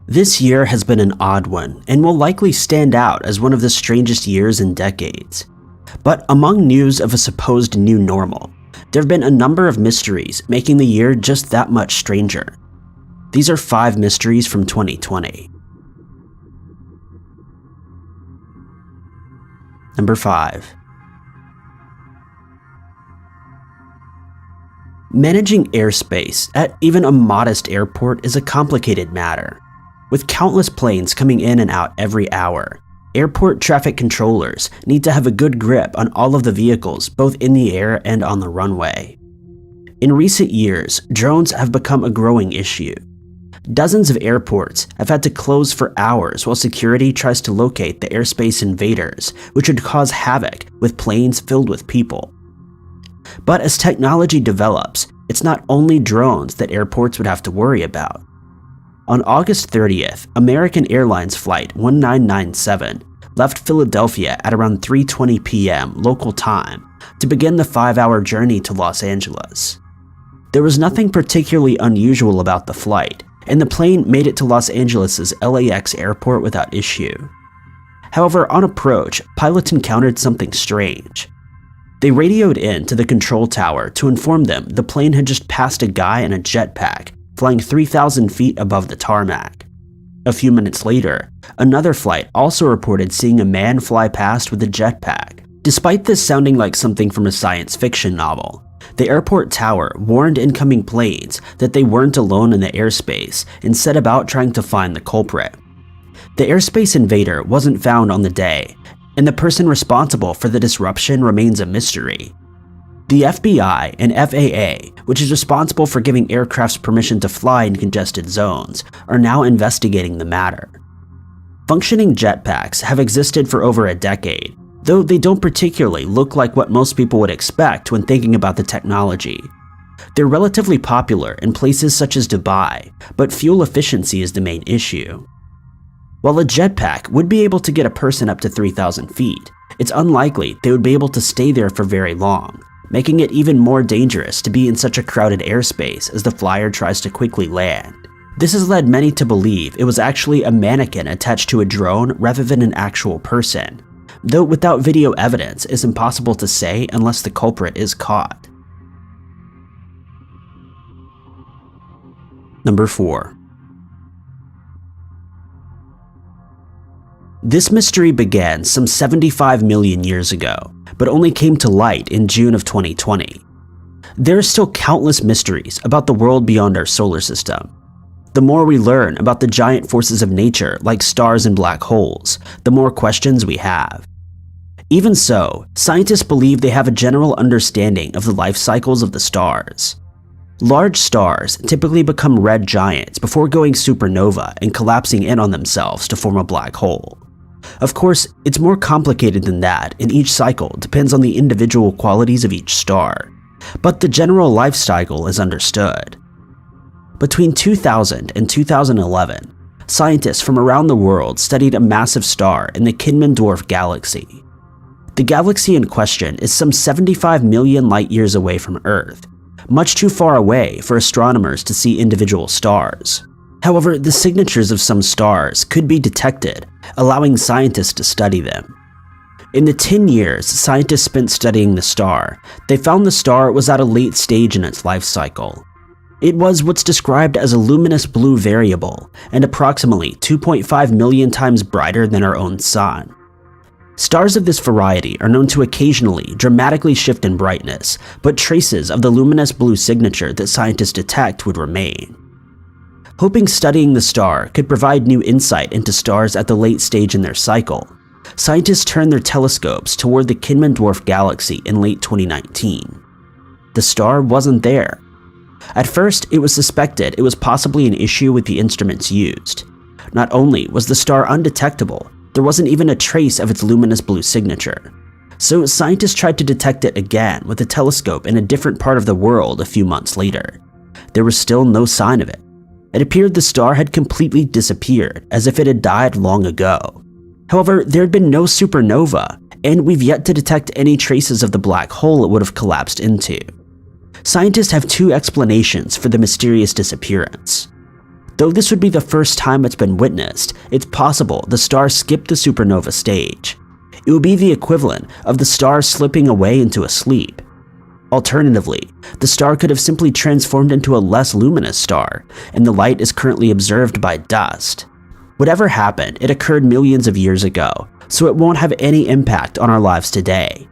This year has been an odd one and will likely stand out as one of the strangest years in decades. But among news of a supposed new normal, there have been a number of mysteries making the year just that much stranger. These are 5 mysteries from 2020. Number 5. Managing airspace at even a modest airport is a complicated matter. With countless planes coming in and out every hour, airport traffic controllers need to have a good grip on all of the vehicles both in the air and on the runway. In recent years, drones have become a growing issue. Dozens of airports have had to close for hours while security tries to locate the airspace invaders, which would cause havoc with planes filled with people. But as technology develops, it's not only drones that airports would have to worry about. On August 30th, American Airlines Flight 1997 left Philadelphia at around 3:20 p.m. local time to begin the 5-hour journey to Los Angeles. There was nothing particularly unusual about the flight, and the plane made it to Los Angeles' LAX airport without issue. However, on approach, pilots encountered something strange. They radioed in to the control tower to inform them the plane had just passed a guy in a jetpack flying 3,000 feet above the tarmac. A few minutes later, another flight also reported seeing a man fly past with a jetpack. Despite this sounding like something from a science fiction novel, the airport tower warned incoming planes that they weren't alone in the airspace and set about trying to find the culprit. The airspace invader wasn't found on the day, and the person responsible for the disruption remains a mystery. The FBI and FAA, which is responsible for giving aircrafts permission to fly in congested zones, are now investigating the matter. Functioning jetpacks have existed for over a decade, though they don't particularly look like what most people would expect when thinking about the technology. They're relatively popular in places such as Dubai, but fuel efficiency is the main issue. While a jetpack would be able to get a person up to 3,000 feet, it's unlikely they would be able to stay there for very long, making it even more dangerous to be in such a crowded airspace as the flyer tries to quickly land. This has led many to believe it was actually a mannequin attached to a drone rather than an actual person, though without video evidence it's impossible to say unless the culprit is caught. Number 4. This mystery began some 75 million years ago, but only came to light in June of 2020. There are still countless mysteries about the world beyond our solar system. The more we learn about the giant forces of nature like stars and black holes, the more questions we have. Even so, scientists believe they have a general understanding of the life cycles of the stars. Large stars typically become red giants before going supernova and collapsing in on themselves to form a black hole. Of course, it's more complicated than that, and each cycle depends on the individual qualities of each star, but the general life cycle is understood. Between 2000 and 2011, scientists from around the world studied a massive star in the Kidman Dwarf Galaxy. The galaxy in question is some 75 million light-years away from Earth, much too far away for astronomers to see individual stars. However, the signatures of some stars could be detected, allowing scientists to study them. In the 10 years scientists spent studying the star, they found the star was at a late stage in its life cycle. It was what's described as a luminous blue variable, and approximately 2.5 million times brighter than our own sun. Stars of this variety are known to occasionally dramatically shift in brightness, but traces of the luminous blue signature that scientists detect would remain. Hoping studying the star could provide new insight into stars at the late stage in their cycle, scientists turned their telescopes toward the Kidman Dwarf Galaxy in late 2019. The star wasn't there. At first, it was suspected it was possibly an issue with the instruments used. Not only was the star undetectable, there wasn't even a trace of its luminous blue signature. So scientists tried to detect it again with a telescope in a different part of the world a few months later. There was still no sign of it. It appeared the star had completely disappeared, as if it had died long ago. However, there had been no supernova, and we've yet to detect any traces of the black hole it would have collapsed into. Scientists have 2 explanations for the mysterious disappearance. Though this would be the first time it's been witnessed, it's possible the star skipped the supernova stage. It would be the equivalent of the star slipping away into a sleep. Alternatively, the star could have simply transformed into a less luminous star, and the light is currently observed by dust. Whatever happened, it occurred millions of years ago, so it won't have any impact on our lives today.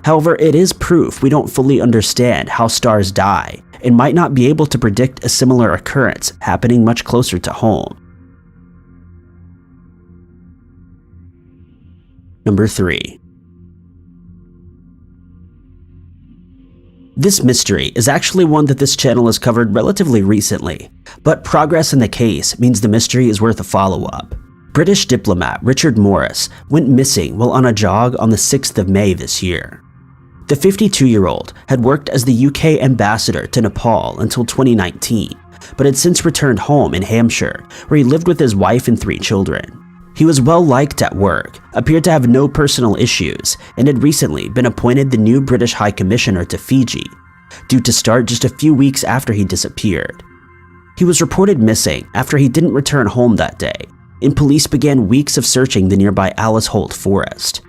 However, it is proof we don't fully understand how stars die, and might not be able to predict a similar occurrence happening much closer to home. Number 3. This mystery is actually one that this channel has covered relatively recently, but progress in the case means the mystery is worth a follow-up. British diplomat Richard Morris went missing while on a jog on the 6th of May this year. The 52-year-old had worked as the UK ambassador to Nepal until 2019, but had since returned home in Hampshire, where he lived with his wife and 3 children. He was well liked at work, appeared to have no personal issues, and had recently been appointed the new British High Commissioner to Fiji, due to start just a few weeks after he disappeared. He was reported missing after he didn't return home that day, and police began weeks of searching the nearby Alice Holt forest.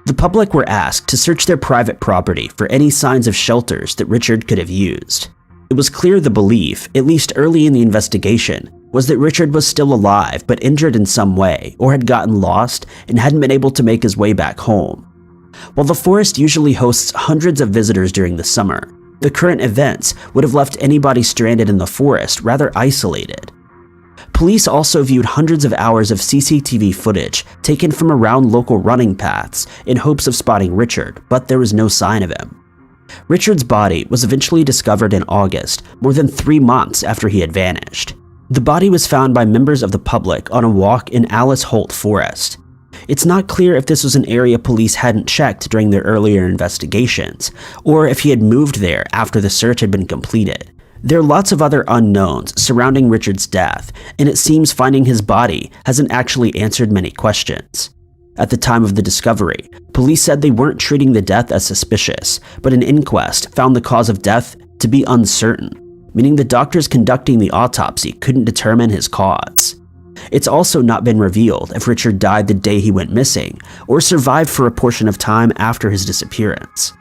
The public were asked to search their private property for any signs of shelters that Richard could have used. It was clear the belief, at least early in the investigation, was that Richard was still alive but injured in some way, or had gotten lost and hadn't been able to make his way back home. While the forest usually hosts hundreds of visitors during the summer, the current events would have left anybody stranded in the forest rather isolated. Police also viewed hundreds of hours of CCTV footage taken from around local running paths in hopes of spotting Richard, but there was no sign of him. Richard's body was eventually discovered in August, more than 3 months after he had vanished. The body was found by members of the public on a walk in Alice Holt Forest. It's not clear if this was an area police hadn't checked during their earlier investigations, or if he had moved there after the search had been completed. There are lots of other unknowns surrounding Richard's death, and it seems finding his body hasn't actually answered many questions. At the time of the discovery, police said they weren't treating the death as suspicious, but an inquest found the cause of death to be uncertain, meaning the doctors conducting the autopsy couldn't determine his cause. It's also not been revealed if Richard died the day he went missing, or survived for a portion of time after his disappearance.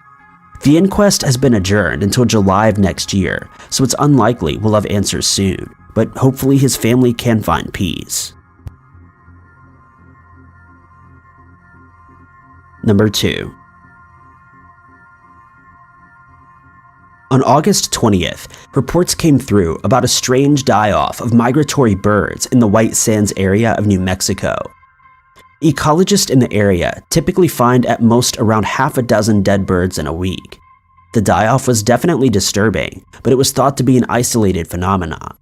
The inquest has been adjourned until July of next year, so it's unlikely we'll have answers soon, but hopefully his family can find peace. Number 2. On August 20th, reports came through about a strange die-off of migratory birds in the White Sands area of New Mexico. Ecologists in the area typically find at most around half a dozen dead birds in a week. The die-off was definitely disturbing, but it was thought to be an isolated phenomenon.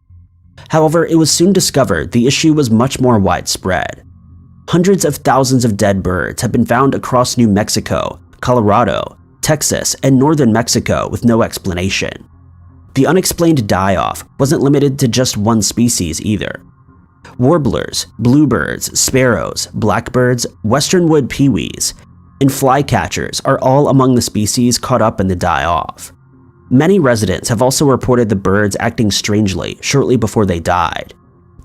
However, it was soon discovered the issue was much more widespread. Hundreds of thousands of dead birds have been found across New Mexico, Colorado, Texas, and northern Mexico with no explanation. The unexplained die-off wasn't limited to just one species either. Warblers, bluebirds, sparrows, blackbirds, western wood peewees, and flycatchers are all among the species caught up in the die-off. Many residents have also reported the birds acting strangely shortly before they died.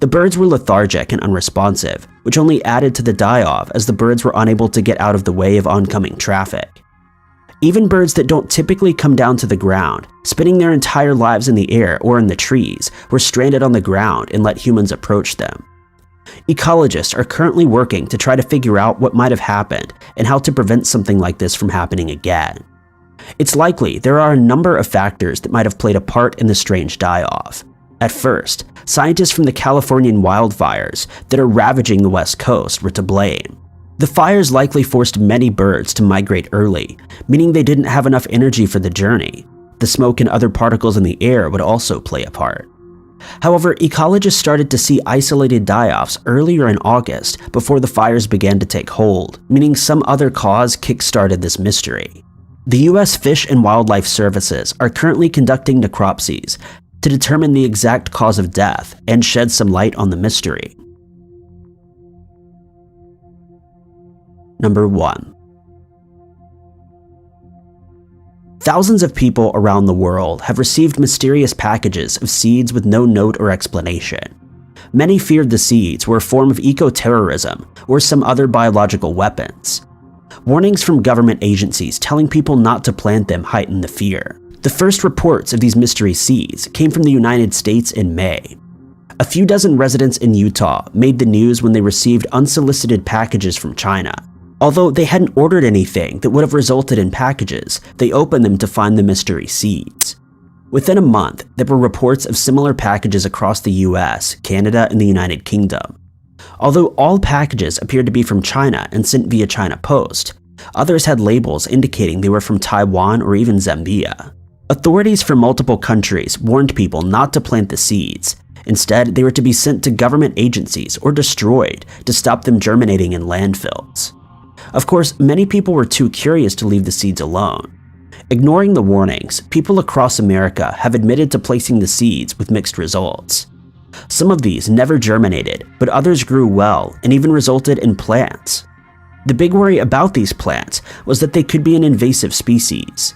The birds were lethargic and unresponsive, which only added to the die-off as the birds were unable to get out of the way of oncoming traffic. Even birds that don't typically come down to the ground, spending their entire lives in the air or in the trees, were stranded on the ground and let humans approach them. Ecologists are currently working to try to figure out what might have happened and how to prevent something like this from happening again. It's likely there are a number of factors that might have played a part in the strange die-off. At first, scientists from the Californian wildfires that are ravaging the West Coast were to blame. The fires likely forced many birds to migrate early, meaning they didn't have enough energy for the journey. The smoke and other particles in the air would also play a part. However, ecologists started to see isolated die-offs earlier in August before the fires began to take hold, meaning some other cause kick-started this mystery. The U.S. Fish and Wildlife Services are currently conducting necropsies to determine the exact cause of death and shed some light on the mystery. Number 1. Thousands of people around the world have received mysterious packages of seeds with no note or explanation. Many feared the seeds were a form of eco-terrorism or some other biological weapons. Warnings from government agencies telling people not to plant them heightened the fear. The first reports of these mystery seeds came from the United States in May. A few dozen residents in Utah made the news when they received unsolicited packages from China. Although they hadn't ordered anything that would have resulted in packages, they opened them to find the mystery seeds. Within a month, there were reports of similar packages across the US, Canada, and the United Kingdom. Although all packages appeared to be from China and sent via China Post, others had labels indicating they were from Taiwan or even Zambia. Authorities from multiple countries warned people not to plant the seeds. Instead, they were to be sent to government agencies or destroyed to stop them germinating in landfills. Of course, many people were too curious to leave the seeds alone. Ignoring the warnings, people across America have admitted to placing the seeds with mixed results. Some of these never germinated, but others grew well and even resulted in plants. The big worry about these plants was that they could be an invasive species.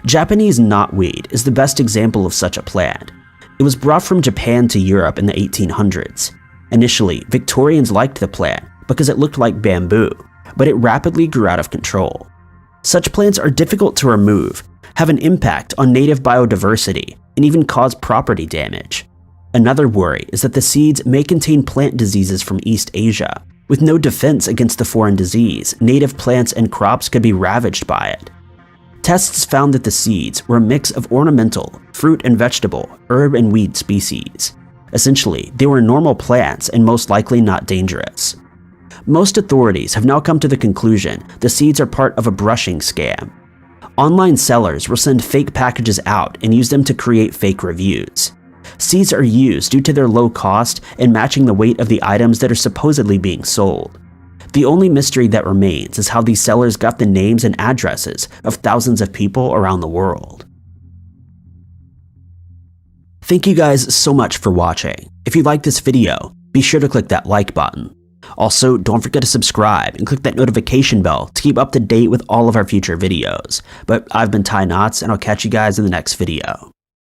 Japanese knotweed is the best example of such a plant. It was brought from Japan to Europe in the 1800s. Initially, Victorians liked the plant because it looked like bamboo, but it rapidly grew out of control. Such plants are difficult to remove, have an impact on native biodiversity, and even cause property damage. Another worry is that the seeds may contain plant diseases from East Asia. With no defense against the foreign disease, native plants and crops could be ravaged by it. Tests found that the seeds were a mix of ornamental, fruit and vegetable, herb and weed species. Essentially, they were normal plants and most likely not dangerous. Most authorities have now come to the conclusion the seeds are part of a brushing scam. Online sellers will send fake packages out and use them to create fake reviews. Seeds are used due to their low cost and matching the weight of the items that are supposedly being sold. The only mystery that remains is how these sellers got the names and addresses of thousands of people around the world. Thank you guys so much for watching. If you liked this video, be sure to click that like button. Also, don't forget to subscribe and click that notification bell to keep up to date with all of our future videos. But I've been Ty Knotts, and I'll catch you guys in the next video.